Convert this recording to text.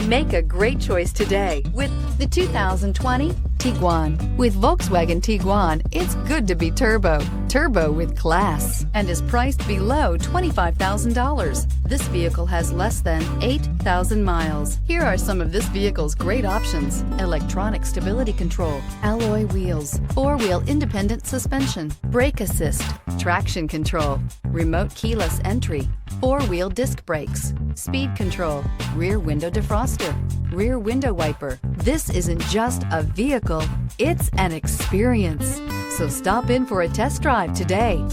Make a great choice today with the 2020 Tiguan. With Volkswagen Tiguan, it's good to be turbo. Turbo with class, and is priced below $25,000. This vehicle has less than 8,000 miles. Here are some of this vehicle's great options: electronic stability control, alloy wheels, four-wheel independent suspension, brake assist, traction control, remote keyless entry, four-wheel disc brakes, speed control, rear window defroster, rear window wiper. This isn't just a vehicle, it's an experience. So stop in for a test drive today.